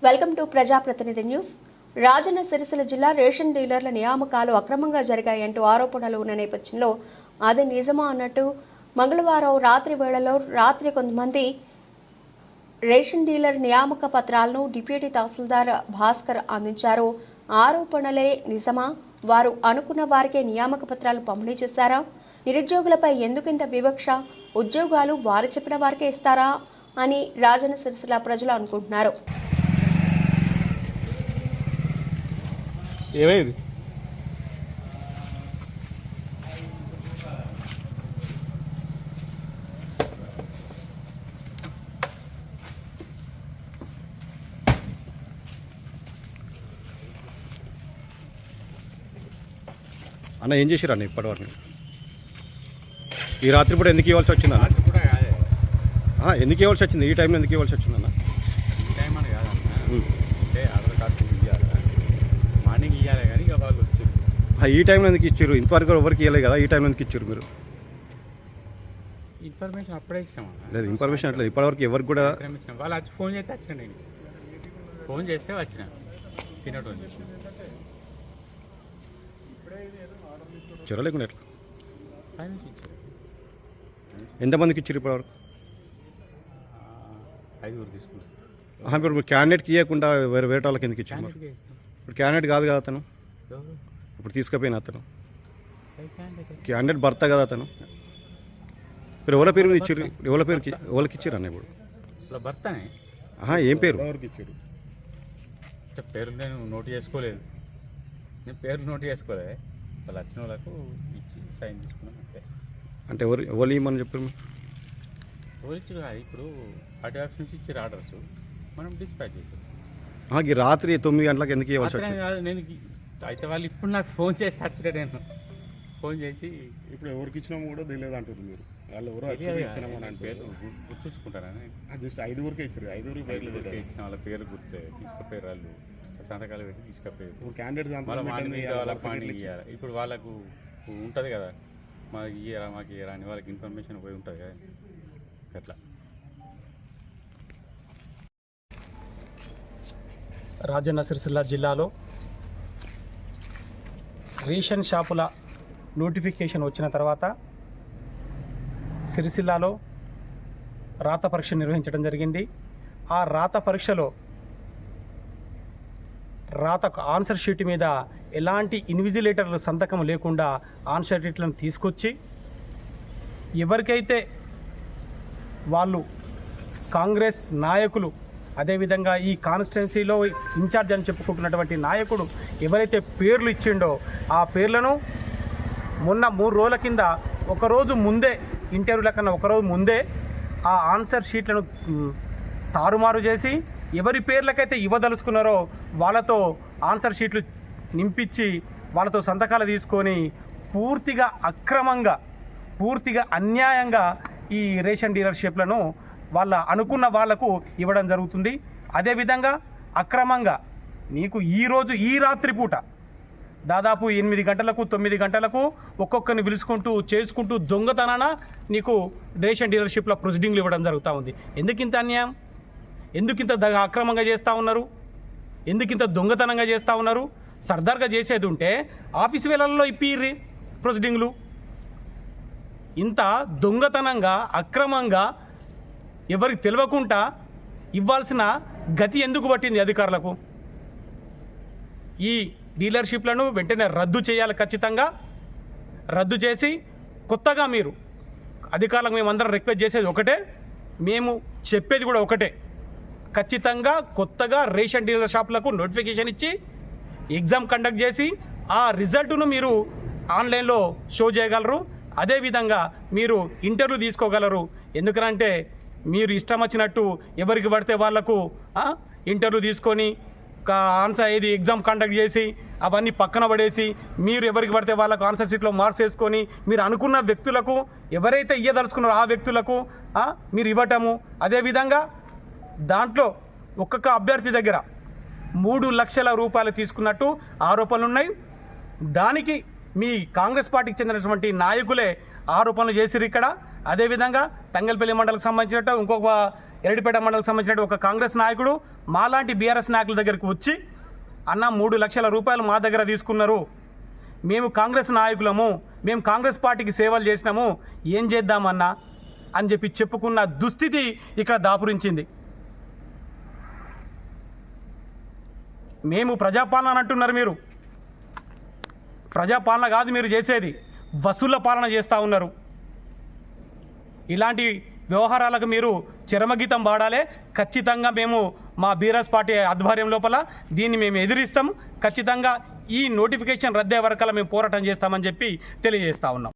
Welcome to ప్రజాప్రతినిధి news. Rajanna Sircilla జిల్లా ration డీలర్ల నియామకాలు అక్రమంగా జరిగాయంటూ ఆరోపణలు ఉన్న నేపథ్యంలో అది నిజమా అన్నట్టు మంగళవారం రాత్రి వేళలో కొంతమంది రేషన్ డీలర్ నియామక పత్రాలను డిప్యూటీ తహసీల్దార్ భాస్కర్ అందించారు. ఆరోపణలే నిజమా? వారు అనుకున్న వారికే నియామక పత్రాలు పంపిణీ చేశారా? నిరుద్యోగులపై ఎందుకింత వివక్ష? ఉద్యోగాలు వారు చెప్పిన వారికే ఇస్తారా అని రాజన్న సిరిసిల్ల ప్రజలు అనుకుంటున్నారు. ఏమైంది? అన్న ఏం చేసిరా అన్న ఇప్పటివరకు? ఈ రాత్రి పూట ఎందుకు ఇవ్వాల్సి వచ్చింది అన్న? ఎందుకు ఇవ్వాల్సి వచ్చింది? ఈ టైంలో ఎందుకు ఇవ్వాల్సి వచ్చింది అన్న? ఈ టైం అని కాదన్న, అంటే ఆధార్ కార్డు ఇవ్వాలి, మార్నింగ్ ఇవ్వాలి కానీ ఇక వాళ్ళు వచ్చారు. ఈ టైంలో ఎందుకు ఇచ్చారు? ఇంతవరకు ఎవరికి ఇవ్వలేదు కదా, ఈ టైంలో ఎందుకు ఇచ్చారు మీరు? ఇన్ఫర్మేషన్ అప్పుడే ఇచ్చామన్నా. లేదు ఇన్ఫర్మేషన్ అట్లేదు, ఇప్పటివరకు ఎవరికి కూడా ఇచ్చాం. వాళ్ళు వచ్చి ఫోన్ చేస్తే వచ్చాను, నేను ఫోన్ చేస్తే వచ్చిన తినటం చేసిన ఇచ్చారా లేకుండా ఎట్లా? ఫైనాన్స్ ఇచ్చారు. ఎంతమందికి ఇచ్చారు ఇప్పటివరకు? 5 తీసుకున్నారు. ఇప్పుడు మీరు క్యాండిడేట్కి ఇవ్వకుండా వేరే వాళ్ళకి ఎందుకు ఇచ్చారు? క్యాండిడేట్గా ఇస్తాం. ఇప్పుడు క్యాండిడేట్ కాదు కదా అతను, ఎవరు? ఇప్పుడు తీసుకుపోయిన అతను క్యాండిడేట్ క్యాండిడేట్ భర్త కదా అతను. మీరు ఎవరి పేరు ఇచ్చారు? ఎవరికి ఇచ్చారు అన్న ఇప్పుడు? అసలు భర్తనే. ఏం పేరు? ఎవరికి ఇచ్చారు అంటే పేరు నేను నోట్ చేసుకోలేదు, నేను పేరు నోట్ చేసుకోలేదు. వాళ్ళు వచ్చిన వాళ్ళకు ఇచ్చి సైన్ తీసుకున్నాం అంతే. అంటే ఎవరు ఇవ్వమని చెప్పారు మీరు? ఎవరు ఇచ్చారు కాదు, ఇప్పుడు పార్టీ ఆఫీస్ నుంచి ఇచ్చారు ఆర్డర్స్, మనం డిస్పాచ్ చేసాం. ఈ రాత్రి 9 గంటలకు ఎందుకు ఇవ్వాల్సి వచ్చింది? నేను అయితే వాళ్ళు ఇప్పుడు నాకు ఫోన్ చేసి వచ్చారు, నేను ఫోన్ చేసి ఇప్పుడు ఎవరికి ఇచ్చినామో కూడా తెలియదు అంటుంది మీరు. వాళ్ళు ఎవరో ఇచ్చినామో అని పేరు గుర్తుంచుకుంటారని జస్ట్ 5 ఇచ్చారు. 5 పేర్లు ఇచ్చిన వాళ్ళ పేరు గుర్తే తీసుకుపోయారు, వాళ్ళు సంతకాలు పెట్టి తీసుకుపోయారు. ఇప్పుడు క్యాండిడేట్స్ మార్నింగ్ ఇవ్వాలి. ఇప్పుడు వాళ్ళకు ఉంటుంది కదా, మాకు ఇయ్యరా మాకు ఇయ్యరా అని వాళ్ళకి ఇన్ఫర్మేషన్ పోయి ఉంటుంది కదా, అట్లా. రాజన్న సిరిసిల్ల జిల్లాలో రేషన్ షాపుల నోటిఫికేషన్ వచ్చిన తర్వాత సిరిసిల్లాలో రాత పరీక్ష నిర్వహించడం జరిగింది. ఆ రాత పరీక్షలో ఆన్సర్ షీట్ మీద ఎలాంటి ఇన్విజిలేటర్ల సంతకం లేకుండా ఆన్సర్ షీట్లను తీసుకొచ్చి ఎవరికైతే వాళ్ళు కాంగ్రెస్ నాయకులు, అదేవిధంగా ఈ కాన్స్టిట్యున్సీలో ఇన్ఛార్జ్ అని చెప్పుకుంటున్నటువంటి నాయకుడు ఎవరైతే పేర్లు ఇచ్చిండో ఆ పేర్లను మొన్న 3 రోజుల కింద ఒకరోజు ముందే, ఇంటర్వ్యూల కన్నా ఒకరోజు ముందే ఆ ఆన్సర్ షీట్లను తారుమారు చేసి ఎవరి పేర్లకైతే ఇవ్వదలుచుకున్నారో వాళ్ళతో ఆన్సర్ షీట్లు నింపించి వాళ్ళతో సంతకాలు తీసుకొని పూర్తిగా అక్రమంగా, పూర్తిగా అన్యాయంగా ఈ రేషన్ డీలర్షిప్లను వాళ్ళ అనుకున్న వాళ్లకు ఇవ్వడం జరుగుతుంది. అదేవిధంగా అక్రమంగా నీకు ఈరోజు ఈ రాత్రి పూట దాదాపు 8 గంటలకు 9 గంటలకు ఒక్కొక్కరిని పిలుచుకుంటూ చేసుకుంటూ దొంగతనాన నీకు రేషన్ డీలర్షిప్లో ప్రొసీడింగ్లు ఇవ్వడం జరుగుతూ ఉంది. ఎందుకింత అన్యాయం? ఎందుకింత అక్రమంగా చేస్తూ ఉన్నారు? ఎందుకింత దొంగతనంగా చేస్తూ ఉన్నారు? సర్దార్గా చేసేది ఉంటే ఆఫీస్ వేళల్లో ఇప్పిర్రి ప్రొసీడింగ్లు. ఇంత దొంగతనంగా అక్రమంగా ఎవరికి తెలియకుండా ఇవ్వాల్సిన గతి ఎందుకు పట్టింది అధికారులకు? ఈ డీలర్షిప్లను వెంటనే రద్దు చేయాలి, ఖచ్చితంగా రద్దు చేసి కొత్తగా మీరు అధికారులకు మేమందరం రిక్వెస్ట్ చేసేది ఒకటే, మేము చెప్పేది కూడా ఒకటే, ఖచ్చితంగా కొత్తగా రేషన్ డీలర్ షాపులకు నోటిఫికేషన్ ఇచ్చి ఎగ్జామ్ కండక్ట్ చేసి ఆ రిజల్ట్ను మీరు ఆన్లైన్లో షో చేయగలరు. అదేవిధంగా మీరు ఇంటర్వ్యూ తీసుకోగలరు. ఎందుకంటే మీరు ఇష్టం వచ్చినట్టు ఎవరికి పడితే వాళ్లకు ఇంటర్వ్యూ తీసుకొని ఆన్సర్ ఎగ్జామ్ కండక్ట్ చేసి అవన్నీ పక్కన పడేసి మీరు ఎవరికి పడితే వాళ్ళకు ఆన్సర్ షీట్లో మార్క్స్ వేసుకొని మీరు అనుకున్న వ్యక్తులకు ఎవరైతే ఇవ్వదలుచుకున్నారో ఆ వ్యక్తులకు మీరు ఇవ్వటము. అదేవిధంగా దాంట్లో ఒక్కొక్క అభ్యర్థి దగ్గర 3 లక్షల రూపాయలు తీసుకున్నట్టు ఆరోపణలు ఉన్నాయి. దానికి మీ కాంగ్రెస్ పార్టీకి చెందినటువంటి నాయకులే ఆరోపణలు చేసిరు ఇక్కడ. అదేవిధంగా తంగల్పల్లి మండలకు సంబంధించినట్టు ఇంకొక ఎరడిపేట మండలకు సంబంధించిన ఒక కాంగ్రెస్ నాయకుడు మాలాంటి బీఆర్ఎస్ నాయకుల దగ్గరికి వచ్చి అన్న 3 లక్షల రూపాయలు మా దగ్గర తీసుకున్నారు, మేము కాంగ్రెస్ నాయకులము, మేము కాంగ్రెస్ పార్టీకి సేవలు చేసినాము, ఏం చేద్దామన్నా అని చెప్పి చెప్పుకున్న దుస్థితి ఇక్కడ దాపురించింది. మేము ప్రజాపాలన అంటున్నారు, మీరు ప్రజాపాలన కాదు మీరు చేసేది, వసూళ్ల పాలన చేస్తూ ఉన్నారు. ఇలాంటి వ్యవహారాలకు మీరు చరమగీతం పాడాలి. ఖచ్చితంగా మేము మా బీఆర్ఎస్ పార్టీ ఆధ్వర్యం లోపల దీన్ని మేము ఎదిరిస్తాం. ఖచ్చితంగా ఈ నోటిఫికేషన్ రద్దే వరకల్లా మేము పోరాటం చేస్తామని చెప్పి తెలియజేస్తా ఉన్నాం.